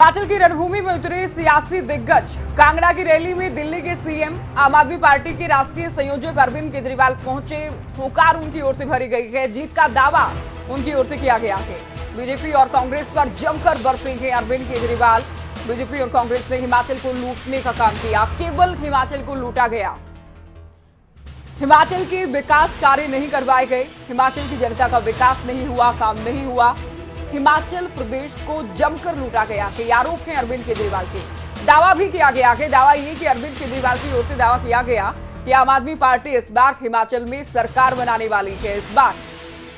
हिमाचल की रणभूमि में उतरे सियासी दिग्गज। कांगड़ा की रैली में दिल्ली के सीएम, आम आदमी पार्टी के राष्ट्रीय संयोजक अरविंद केजरीवाल पहुंचे। हुंकार उनकी ओर से भरी गई है, जीत का दावा उनकी ओर से किया गया है। बीजेपी और कांग्रेस पर जमकर बरसे हैं अरविंद केजरीवाल। बीजेपी और कांग्रेस ने हिमाचल को लूटने का काम किया, केवल हिमाचल को लूटा गया। हिमाचल के विकास कार्य नहीं करवाए गए, हिमाचल की जनता का विकास नहीं हुआ, काम नहीं हुआ। हिमाचल प्रदेश को जमकर लूटा गया के आरोप हैं अरविंद केजरीवाल के। दावा भी किया गया है, दावा ये कि अरविंद केजरीवाल की ओर से दावा किया गया कि आम आदमी पार्टी इस बार हिमाचल में सरकार बनाने वाली है। इस बार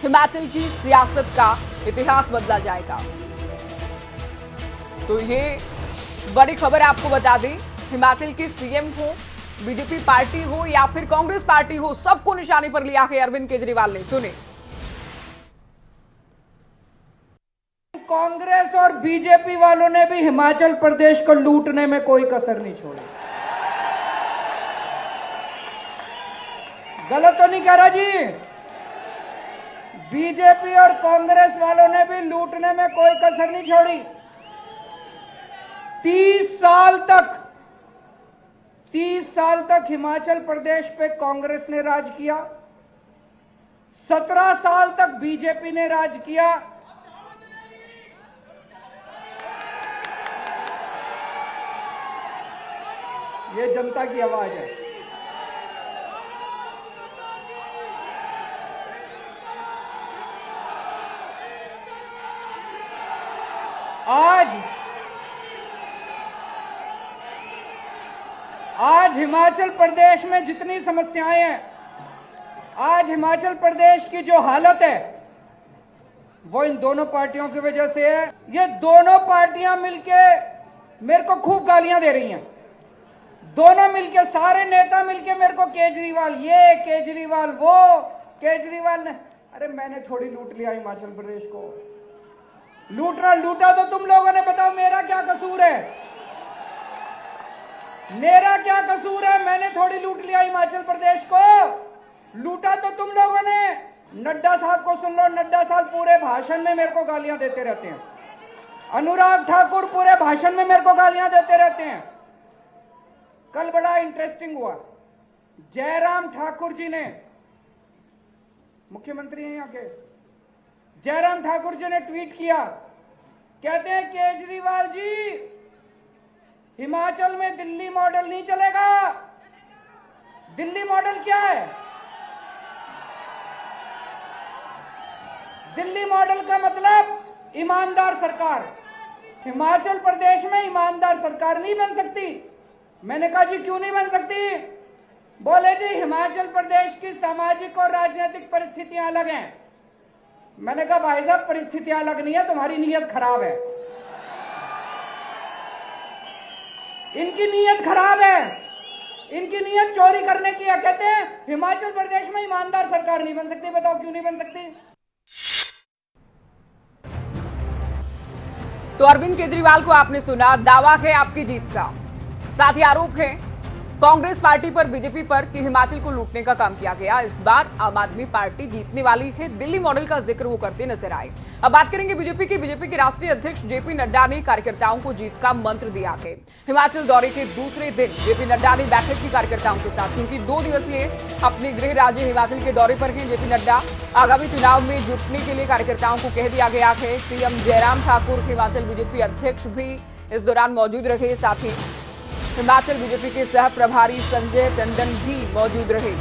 हिमाचल की सियासत का इतिहास बदला जाएगा। तो ये बड़ी खबर आपको बता दें, हिमाचल के सीएम हो, बीजेपी पार्टी हो या फिर कांग्रेस पार्टी हो, सबको निशाने पर लिया है अरविंद केजरीवाल ने। सुने। कांग्रेस और बीजेपी वालों ने भी हिमाचल प्रदेश को लूटने में कोई कसर नहीं छोड़ी। गलत तो नहीं कह रहा जी? बीजेपी और कांग्रेस वालों ने भी लूटने में कोई कसर नहीं छोड़ी। 30 साल तक हिमाचल प्रदेश पे कांग्रेस ने राज किया, 17 साल तक बीजेपी ने राज किया। ये जनता की आवाज है। आज हिमाचल प्रदेश में जितनी समस्याएं हैं, आज हिमाचल प्रदेश की जो हालत है, वो इन दोनों पार्टियों की वजह से है। ये दोनों पार्टियां मिलके मेरे को खूब गालियां दे रही हैं। दोनों मिलके, सारे नेता मिलके मेरे को केजरीवाल ये, केजरीवाल वो, केजरीवाल ने, अरे मैंने थोड़ी लूट लिया हिमाचल प्रदेश को। लूटा तो तुम लोगों ने। बताओ मेरा क्या कसूर है? मेरा क्या कसूर है? मैंने थोड़ी लूट लिया हिमाचल प्रदेश को। लूटा तो तुम लोगों ने। नड्डा साहब को सुन लो, नड्डा साहब पूरे भाषण में मेरे को गालियां देते रहते हैं। अनुराग ठाकुर पूरे भाषण में मेरे को गालियां देते रहते हैं। कल बड़ा इंटरेस्टिंग हुआ, जयराम ठाकुर जी ने, मुख्यमंत्री हैं यहाँ के, जयराम ठाकुर जी ने ट्वीट किया, कहते हैं केजरीवाल जी, हिमाचल में दिल्ली मॉडल नहीं चलेगा। दिल्ली मॉडल क्या है? दिल्ली मॉडल का मतलब ईमानदार सरकार। हिमाचल प्रदेश में ईमानदार सरकार नहीं बन सकती। मैंने कहा जी क्यों नहीं बन सकती? बोले जी हिमाचल प्रदेश की सामाजिक और राजनीतिक परिस्थितियां अलग हैं। मैंने कहा भाई साहब परिस्थितियां अलग नहीं है, तुम्हारी नीयत खराब है। इनकी नीयत खराब है, इनकी नीयत चोरी करने की है। कहते हैं हिमाचल प्रदेश में ईमानदार सरकार नहीं बन सकती। बताओ क्यों नहीं बन सकती? तो अरविंद केजरीवाल को आपने सुना, दावा है आपकी जीत का। साथ ही आरोप है कांग्रेस पार्टी पर, बीजेपी पर कि हिमाचल को लूटने का काम किया गया। इस बार आम आदमी पार्टी जीतने वाली है। दिल्ली मॉडल का जिक्र वो करते नजर आए। अब बात करेंगे बीजेपी के राष्ट्रीय अध्यक्ष जेपी नड्डा ने कार्यकर्ताओं को जीत का मंत्र दिया है। हिमाचल दौरे के दूसरे दिन जेपी नड्डा ने बैठक की कार्यकर्ताओं के साथ, क्योंकि 2 दिवसीय अपने गृह राज्य हिमाचल के दौरे पर हैं जेपी नड्डा। आगामी चुनाव में जुटने के लिए कार्यकर्ताओं को कह दिया गया है। सीएम जयराम ठाकुर, हिमाचल बीजेपी अध्यक्ष भी इस दौरान मौजूद रहे। साथ ही हिमाचल बीजेपी के सह प्रभारी संजय टंडन भी मौजूद रहे।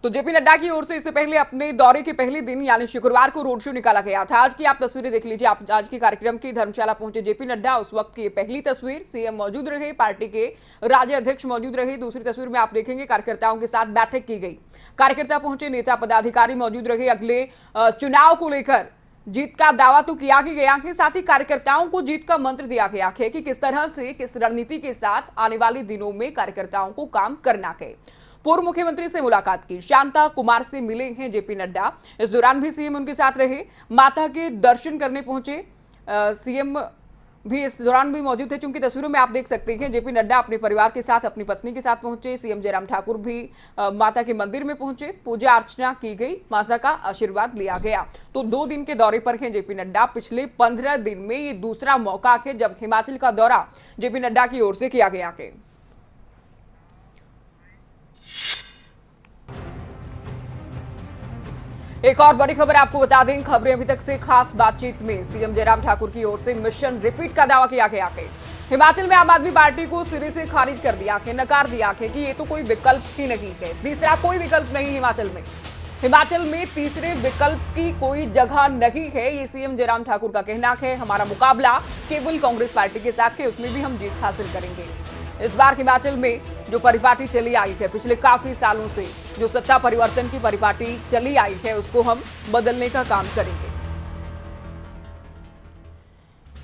तो जेपी नड्डा की ओर से इससे पहले अपने दौरे के पहले दिन यानी शुक्रवार को रोड शो निकाला गया था। आज की आप तस्वीरें देख लीजिए। आप आज के कार्यक्रम की धर्मशाला पहुंचे जेपी नड्डा, उस वक्त की पहली तस्वीर। सीएम मौजूद रहे, पार्टी के राज्य अध्यक्ष मौजूद रहे। दूसरी तस्वीर में आप देखेंगे कार्यकर्ताओं के साथ बैठक की गई। कार्यकर्ता पहुंचे, नेता पदाधिकारी मौजूद रहे। अगले चुनाव को लेकर जीत का दावा तो किया ही गया है, साथ ही कार्यकर्ताओं को जीत का मंत्र दिया गया है कि किस तरह से, किस रणनीति के साथ आने वाले दिनों में कार्यकर्ताओं को काम करना है। पूर्व मुख्यमंत्री से मुलाकात की, शांता कुमार से मिले हैं जेपी नड्डा। इस दौरान भी सीएम उनके साथ रहे। माता के दर्शन करने पहुंचे सीएम। भी इस दौरान भी मौजूद थे। चूंकि तस्वीरों में आप देख सकते हैं जेपी नड्डा अपने परिवार के साथ, अपनी पत्नी के साथ पहुंचे। सीएम जयराम ठाकुर भी माता के मंदिर में पहुंचे, पूजा अर्चना की गई, माता का आशीर्वाद लिया गया। तो 2 दिन के दौरे पर हैं जेपी नड्डा। पिछले 15 दिन में ये दूसरा मौका है जब हिमाचल का दौरा जेपी नड्डा की ओर से किया गया है। एक और बड़ी खबर आपको बता दें, खबरें अभी तक से खास बातचीत में सीएम जयराम ठाकुर की ओर से मिशन रिपीट का दावा किया गया है। हिमाचल में आम आदमी पार्टी को सिरे से खारिज कर दिया है, नकार दिया है कि ये तो कोई विकल्प ही नहीं है। तीसरा कोई विकल्प नहीं हिमाचल में। हिमाचल में तीसरे विकल्प की कोई जगह नहीं है, ये सीएम जयराम ठाकुर का कहना है। हमारा मुकाबला केवल कांग्रेस पार्टी के साथ है, उसमें भी हम जीत हासिल करेंगे। इस बार हिमाचल में जो परिपाटी चली आई है, पिछले काफी सालों से जो सत्ता परिवर्तन की परिपाटी चली आई है, उसको हम बदलने का काम करेंगे।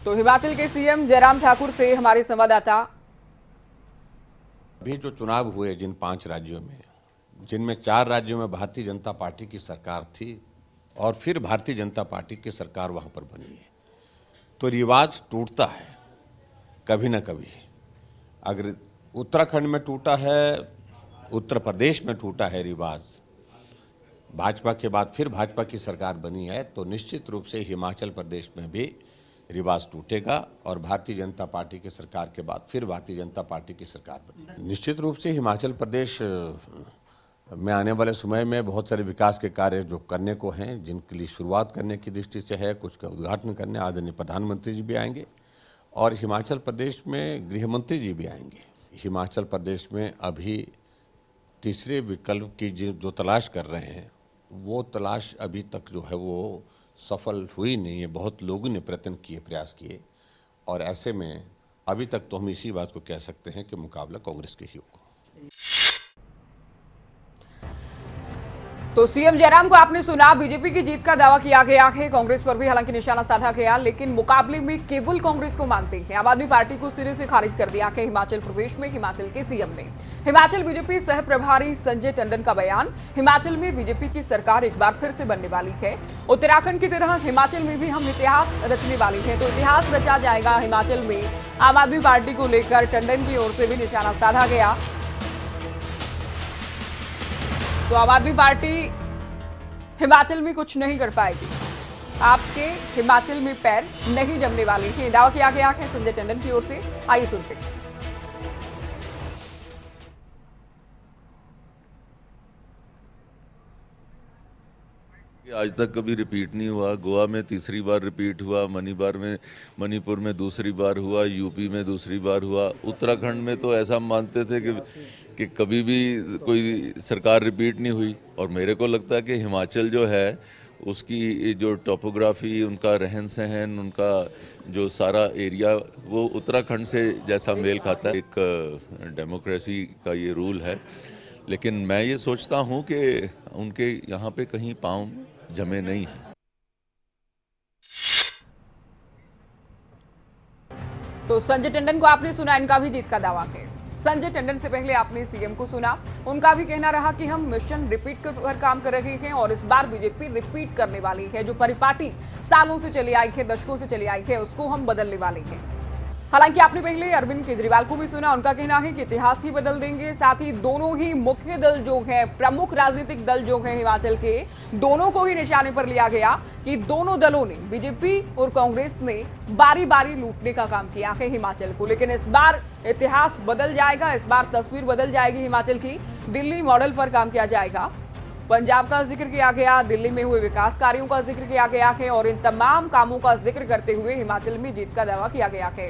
तो हिमाचल के सीएम जयराम ठाकुर से हमारे संवाददाता। अभी जो चुनाव हुए जिन 5 राज्यों में, जिनमें 4 राज्यों में भारतीय जनता पार्टी की सरकार थी और फिर भारतीय जनता पार्टी की सरकार वहां पर बनी है, तो रिवाज टूटता है कभी ना कभी। अगर उत्तराखंड में टूटा है, उत्तर प्रदेश में टूटा है रिवाज, भाजपा के बाद फिर भाजपा की सरकार बनी है, तो निश्चित रूप से हिमाचल प्रदेश में भी रिवाज टूटेगा और भारतीय जनता पार्टी की सरकार के बाद फिर भारतीय जनता पार्टी की सरकार बनी। निश्चित रूप से हिमाचल प्रदेश में आने वाले समय में बहुत सारे विकास के कार्य जो करने को हैं, जिनके लिए शुरुआत करने की दृष्टि से है, कुछ का उद्घाटन करने आदरणीय प्रधानमंत्री जी भी आएंगे और हिमाचल प्रदेश में गृह मंत्री जी भी आएंगे। हिमाचल प्रदेश में अभी तीसरे विकल्प की जो तलाश कर रहे हैं, वो तलाश अभी तक जो है वो सफल हुई नहीं है। बहुत लोगों ने प्रयत्न किए, प्रयास किए, और ऐसे में अभी तक तो हम इसी बात को कह सकते हैं कि मुकाबला कांग्रेस के ही होगा। तो सीएम जयराम को आपने सुना, बीजेपी की जीत का दावा किया गया है। कांग्रेस पर भी हालांकि निशाना साधा गया, लेकिन मुकाबले में केवल कांग्रेस को मानते हैं। आम आदमी पार्टी को सिरे से खारिज कर दिया है हिमाचल प्रदेश में हिमाचल के सीएम ने। हिमाचल बीजेपी सह प्रभारी संजय टंडन का बयान, हिमाचल में बीजेपी की सरकार एक बार फिर से बनने वाली है। उत्तराखंड की तरह हिमाचल में भी हम इतिहास रचने वाली है, तो इतिहास रचा जाएगा हिमाचल में। आम आदमी पार्टी को लेकर टंडन की ओर से भी निशाना साधा गया। तो आम आदमी पार्टी हिमाचल में कुछ नहीं कर पाएगी, आपके हिमाचल में पैर नहीं जमने वाले हैं, दावा किया गया है संजय टंडन की ओर से। आइए सुनते हैं। आज तक कभी रिपीट नहीं हुआ। गोवा में तीसरी बार रिपीट हुआ, मणिपुर में दूसरी बार हुआ, यूपी में दूसरी बार हुआ। उत्तराखंड में तो ऐसा मानते थे कि कभी भी कोई सरकार रिपीट नहीं हुई। और मेरे को लगता है कि हिमाचल जो है उसकी जो टोपोग्राफी, उनका रहन सहन, उनका जो सारा एरिया, वो उत्तराखंड से जैसा मेल खाता है। एक डेमोक्रेसी का ये रूल है, लेकिन मैं ये सोचता हूँ कि उनके यहाँ पे कहीं पाँव जमे नहीं है। तो संजय टंडन को आपने सुना, इनका भी जीत का दावा है। संजय टंडन से पहले आपने सीएम को सुना, उनका भी कहना रहा कि हम मिशन रिपीट पर काम कर रहे हैं और इस बार बीजेपी रिपीट करने वाली है। जो परिपाटी सालों से चली आई है, दशकों से चली आई है, उसको हम बदलने वाले हैं। हालांकि आपने पहले अरविंद केजरीवाल को भी सुना, उनका कहना है कि इतिहास ही बदल देंगे। साथ ही दोनों ही मुख्य दल जो है, प्रमुख राजनीतिक दल जो है हिमाचल के, दोनों को ही निशाने पर लिया गया कि दोनों दलों ने, बीजेपी और कांग्रेस ने बारी बारी लूटने का काम किया है हिमाचल को। लेकिन इस बार इतिहास बदल जाएगा, इस बार तस्वीर बदल जाएगी हिमाचल की। दिल्ली मॉडल पर काम किया जाएगा। पंजाब का जिक्र किया गया, दिल्ली में हुए विकास कार्यों का जिक्र किया गया है और इन तमाम कामों का जिक्र करते हुए हिमाचल में जीत का दावा किया गया है।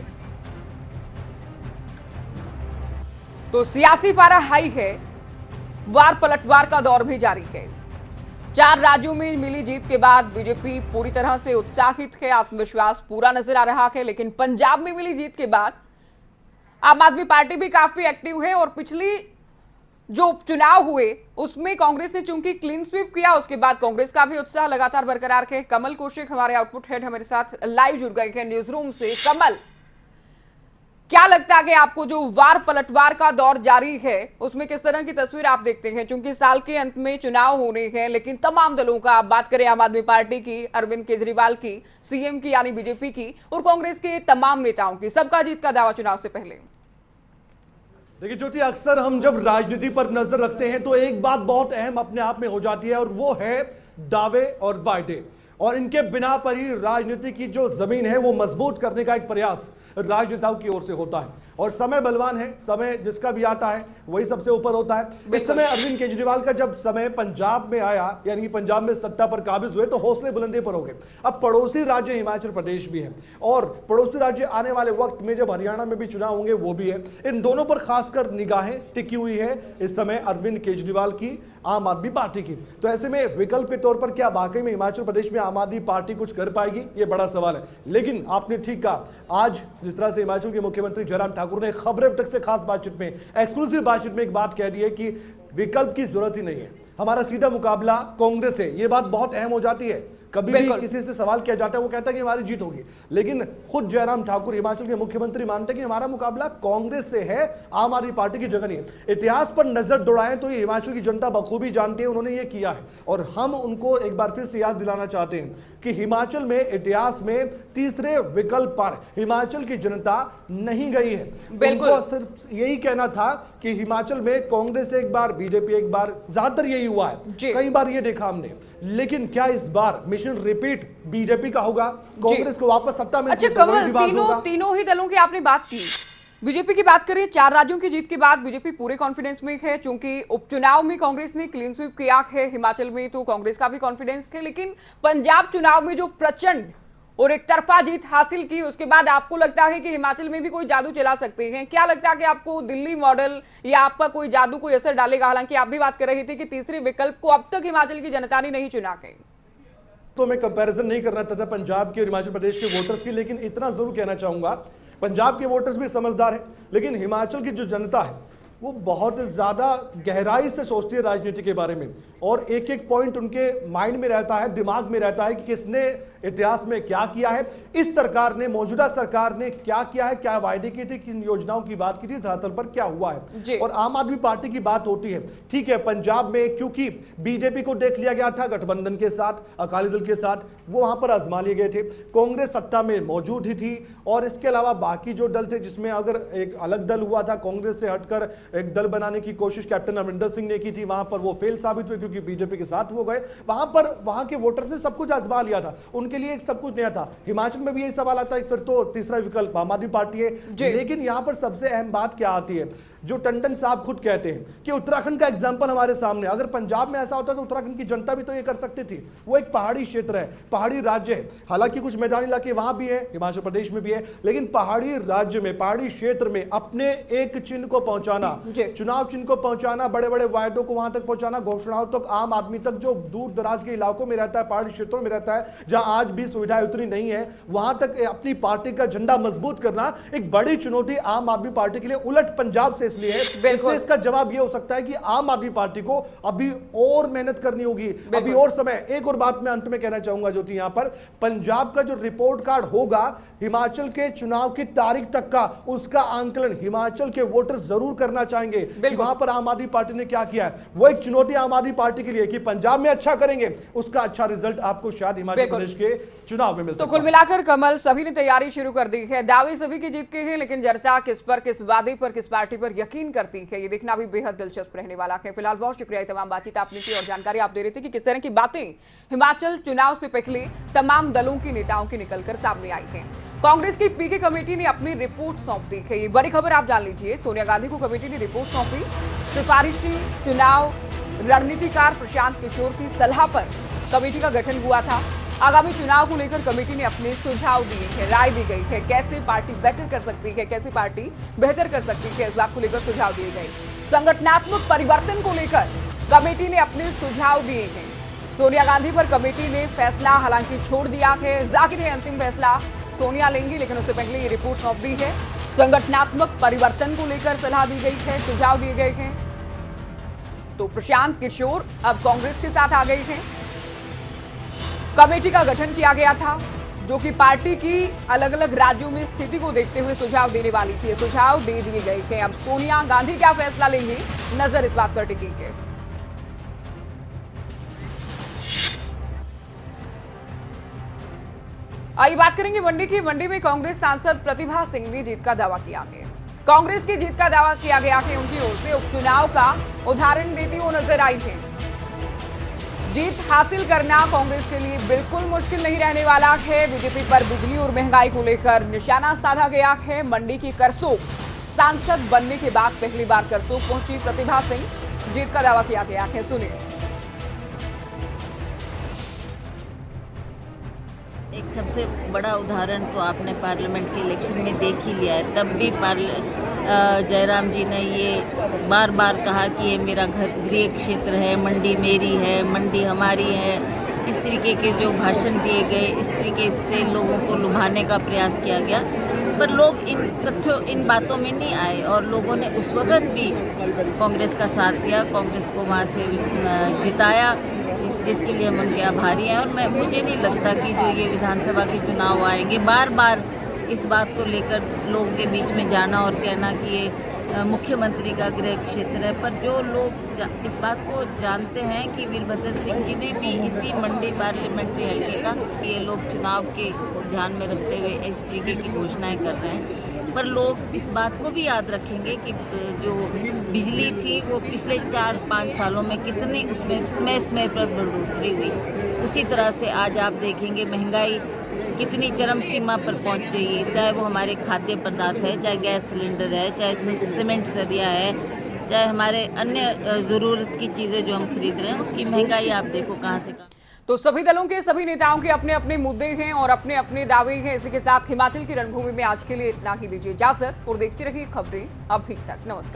तो सियासी पारा हाई है, वार पलटवार का दौर भी जारी है। 4 राज्यों में मिली जीत के बाद बीजेपी पूरी तरह से उत्साहित है, आत्मविश्वास पूरा नजर आ रहा है। लेकिन पंजाब में मिली जीत के बाद आम आदमी पार्टी भी काफी एक्टिव है और पिछली जो उपचुनाव हुए उसमें कांग्रेस ने चूंकि क्लीन स्वीप किया, उसके बाद कांग्रेस का भी उत्साह लगातार बरकरार है। कमल कौशिक हमारे आउटपुट हेड हमारे साथ लाइव जुड़ गए हैं न्यूज रूम से। कमल, क्या लगता है कि आपको जो वार पलटवार का दौर जारी है उसमें किस तरह की तस्वीर आप देखते हैं? चूंकि साल के अंत में चुनाव होने हैं, लेकिन तमाम दलों का, आप बात करें आम आदमी पार्टी की, अरविंद केजरीवाल की, सीएम की यानी बीजेपी की और कांग्रेस के तमाम नेताओं की, सबका जीत का दावा चुनाव से पहले। देखिए ज्योति, अक्सर हम जब राजनीति पर नजर रखते हैं तो एक बात बहुत अहम अपने आप में हो जाती है और वो है दावे और वायदे, और इनके बिना पर ही राजनीति की जो जमीन है वो मजबूत करने का एक प्रयास राजनेताओं की ओर से होता है। और समय बलवान है, समय जिसका भी आता है वही सबसे ऊपर होता है। इस समय अरविंद केजरीवाल का जब समय पंजाब में आया, यानी कि पंजाब में सत्ता पर काबिज हुए, तो हौसले बुलंदी पर हो गए। अब पड़ोसी राज्य हिमाचल प्रदेश भी है और पड़ोसी राज्य आने वाले वक्त में जब हरियाणा में भी चुनाव होंगे वो भी है। इन दोनों पर खासकर निगाहें टिकी हुई है इस समय अरविंद केजरीवाल की, आम आदमी पार्टी की। तो ऐसे में विकल्प के तौर पर क्या वाकई में हिमाचल प्रदेश में आम आदमी पार्टी कुछ कर पाएगी, ये बड़ा सवाल है। लेकिन आपने ठीक कहा, आज जिस तरह से हिमाचल के मुख्यमंत्री जयराम ठाकुर ने खबरें अब तक से खास बातचीत में, एक्सक्लूसिव बातचीत में एक बात कह दी है कि विकल्प की जरूरत ही नहीं है, हमारा सीधा मुकाबला कांग्रेस है। ये बात बहुत अहम हो जाती है। कभी भी किसी से सवाल किया जाता है वो कहता है कि हमारी जीत होगी, लेकिन खुद जयराम ठाकुर हिमाचल के मुख्यमंत्री मानते हैं कि हमारा मुकाबला कांग्रेस से है, आम आदमी पार्टी की जगह नहीं है। इतिहास पर नजर दौड़ाएं तो ये हिमाचल की जनता बखूबी जानती है, उन्होंने ये किया है। और हम उनको एक बार फिर से याद दिलाना चाहते हैं कि हिमाचल में इतिहास में तीसरे विकल्प पर हिमाचल की जनता नहीं गई है। उनको सिर्फ यही कहना था कि हिमाचल में कांग्रेस एक बार, बीजेपी एक बार, ज्यादातर यही हुआ है, कई बार ये देखा हमने। लेकिन क्या इस बार मिशन रिपीट बीजेपी का होगा, कांग्रेस को वापस सत्ता में? अच्छा कमल, तीनों ही दलों की आपने बात की, बीजेपी की बात करें, 4 राज्यों की जीत के बाद बीजेपी पूरे कॉन्फिडेंस में है, क्योंकि उपचुनाव में कांग्रेस ने क्लीन स्वीप किया है, हिमाचल में तो कांग्रेस का भी कॉन्फिडेंस है। लेकिन पंजाब चुनाव में जो प्रचंड और एक तरफा जीत हासिल की, उसके बाद आपको लगता है कि हिमाचल में भी कोई जादू चला सकते हैं? क्या लगता है कि आपको दिल्ली मॉडल या आपका कोई जादू कोई असर डालेगा? हालांकि आप भी बात कर रहे थे कि तीसरे विकल्प को अब तक हिमाचल की जनता ने नहीं चुना है। तो मैं कंपैरिजन नहीं करना चाहता पंजाब के और हिमाचल प्रदेश के वोटर्स की, लेकिन इतना जरूर कहना चाहूंगा, पंजाब के वोटर्स भी समझदार है, लेकिन हिमाचल की जो जनता है वो बहुत ज्यादा गहराई से सोचती है राजनीति के बारे में, और एक एक पॉइंट उनके माइंड में रहता है, दिमाग में रहता है कि किसने इतिहास में क्या किया है, इस सरकार ने, मौजूदा सरकार ने क्या किया है, क्या वायदे किए थे, किन योजनाओं की बात की थी, धरातल पर क्या हुआ है। और आम आदमी पार्टी की बात होती है, ठीक है, पंजाब में क्योंकि बीजेपी को देख लिया गया था गठबंधन के साथ, अकाली दल के साथ, वो वहां पर आजमा लिए गए थे, कांग्रेस सत्ता में मौजूद ही थी, और इसके अलावा बाकी जो दल थे, जिसमें अगर एक अलग दल हुआ था, कांग्रेस से हटकर एक दल बनाने की कोशिश कैप्टन अमरिंदर सिंह ने की थी, वहां पर वो फेल साबित हुए क्योंकि बीजेपी के साथ वो गए। वहां पर वहां के वोटर्स ने सब कुछ आजमा लिया था, उनके लिए एक सब कुछ नया था। हिमाचल में भी यही सवाल आता है, फिर तो तीसरा विकल्प आम आदमी पार्टी है। लेकिन यहां पर सबसे अहम बात क्या आती है, जो टंडन साहब खुद कहते हैं कि उत्तराखंड का एग्जाम्पल हमारे सामने, अगर पंजाब में ऐसा होता तो उत्तराखंड की जनता भी तो ये कर सकती थी। वो एक पहाड़ी क्षेत्र है, पहाड़ी राज्य है, हालांकि कुछ मैदानी इलाके वहां भी है, हिमाचल प्रदेश में भी है, लेकिन पहाड़ी राज्य में, पहाड़ी क्षेत्र में अपने एक चिन्ह को पहुंचाना, चुनाव चिन्ह को पहुंचाना, बड़े बड़े वायदों को वहां तक पहुंचाना, घोषणाओं तक, आम आदमी तक जो दूर दराज के इलाकों में रहता है, पहाड़ी क्षेत्रों में रहता है, जहां आज भी सुविधाएं उतनी नहीं है, वहां तक अपनी पार्टी का झंडा मजबूत करना एक बड़ी चुनौती आम आदमी पार्टी के लिए, उलट पंजाब से इसलिए है। इसका जवाब यह हो सकता है कि आम आदमी पार्टी को अभी और मेहनत करनी होगी, अभी और समय। एक और बात मैं अंत में कहना चाहूंगा ज्योति, यहां पर पंजाब का जो रिपोर्ट कार्ड होगा हिमाचल के चुनाव की तारीख तक का, उसका आंकलन हिमाचल के वोटर जरूर करना चाहेंगे कि वहां पर आम आदमी पार्टी ने क्या किया है। वो एक चुनौती आम आदमी पार्टी के लिए कि पंजाब में अच्छा करेंगे, उसका अच्छा रिजल्ट आपको शायद हिमाचल प्रदेश के चुनाव में मिल सकता है। तो कुल मिलाकर कमल, सभी ने तैयारी शुरू कर दी है, दावे सभी की जीत के हैं, लेकिन जनता किस पर, किस वादे पर, किस पार्टी पर यकीन करती है, ये देखना भी बेहद दिलचस्प रहने वाला है। फिलहाल बहुत शुक्रिया तमाम बातचीत आपने की और जानकारी आप दे रहे थे कि किस तरह की बातें हिमाचल चुनाव से पहले तमाम दलों के नेताओं की निकलकर सामने आई हैं। कांग्रेस की पीके कमेटी ने अपनी रिपोर्ट सौंप दी है, ये बड़ी खबर आप जान लीजिए। सोनिया गांधी को कमेटी ने रिपोर्ट सौंपी, सिफारिशी चुनाव रणनीतिकार प्रशांत किशोर की सलाह पर कमेटी का गठन हुआ था। आगामी चुनाव को लेकर कमेटी ने अपने सुझाव दिए हैं, राय दी गई है, कैसे पार्टी बेटर कर सकती है, कैसे पार्टी बेहतर कर सकती है, इस बात को लेकर सुझाव दिए गए। संगठनात्मक परिवर्तन को लेकर कमेटी ने अपने सुझाव दिए हैं। सोनिया गांधी पर कमेटी ने फैसला हालांकि छोड़ दिया है, जाहिर है अंतिम फैसला सोनिया लेंगी, लेकिन उससे पहले ये रिपोर्ट सौंप दी है। संगठनात्मक परिवर्तन को लेकर सलाह दी गई है, सुझाव दिए गए हैं। तो प्रशांत किशोर अब कांग्रेस के साथ आ गए हैं। कमेटी का गठन किया गया था जो कि पार्टी की अलग अलग राज्यों में स्थिति को देखते हुए सुझाव देने वाली थी, सुझाव दे दिए गए थे। अब सोनिया गांधी क्या फैसला लेंगी, नजर इस बात पर टिकी है। आइए बात करेंगे मंडी की। मंडी में कांग्रेस सांसद प्रतिभा सिंह ने जीत का दावा किया है। कांग्रेस की जीत का दावा किया गया कि उनकी ओर से उपचुनाव का उदाहरण देती वो नजर आई है। जीत हासिल करना कांग्रेस के लिए बिल्कुल मुश्किल नहीं रहने वाला है। बीजेपी पर बिजली और महंगाई को लेकर निशाना साधा गया है। मंडी की करसोग सांसद बनने के बाद पहली बार करसोग पहुंची प्रतिभा सिंह, जीत का दावा किया गया है। सुनिए। एक सबसे बड़ा उदाहरण तो आपने पार्लियामेंट के इलेक्शन में देख ही लिया है। तब भी जयराम जी ने ये बार बार कहा कि ये मेरा गृह क्षेत्र है, मंडी मेरी है, मंडी हमारी है। इस तरीके के जो भाषण दिए गए, इस तरीके से लोगों को लुभाने का प्रयास किया गया, पर लोग इन बातों में नहीं आए और लोगों ने उस वक्त भी कांग्रेस का साथ दिया, कांग्रेस को वहाँ से जिताया, जिसके लिए हम उनके आभारी हैं। और मुझे नहीं लगता कि जो ये विधानसभा के चुनाव आएंगे, बार बार इस बात को लेकर लोगों के बीच में जाना और कहना कि ये मुख्यमंत्री का गृह क्षेत्र है, पर जो लोग इस बात को जानते हैं कि वीरभद्र सिंह जी ने भी इसी मंडी पार्लियामेंट्री हल्के का ये लोग चुनाव के ध्यान में रखते हुए इस तरीके की घोषणाएं कर रहे हैं। पर लोग इस बात को भी याद रखेंगे कि जो बिजली थी वो पिछले 4-5 सालों में कितनी उसमें समय पर बढ़ोतरी हुई। उसी तरह से आज आप देखेंगे महंगाई कितनी चरम सीमा पर पहुंच गई है, चाहे वो हमारे खाद्य पदार्थ है, चाहे गैस सिलेंडर है, चाहे सीमेंट सरिया है, चाहे हमारे अन्य ज़रूरत की चीज़ें जो हम खरीद रहे हैं, उसकी महंगाई आप देखो कहाँ से कहाँ। तो सभी दलों के सभी नेताओं के अपने अपने मुद्दे हैं और अपने अपने दावे हैं। इसी के साथ हिमाचल की रणभूमि में आज के लिए इतना ही। दीजिए इजाजत और देखते रहिए खबरें अभी तक। नमस्कार।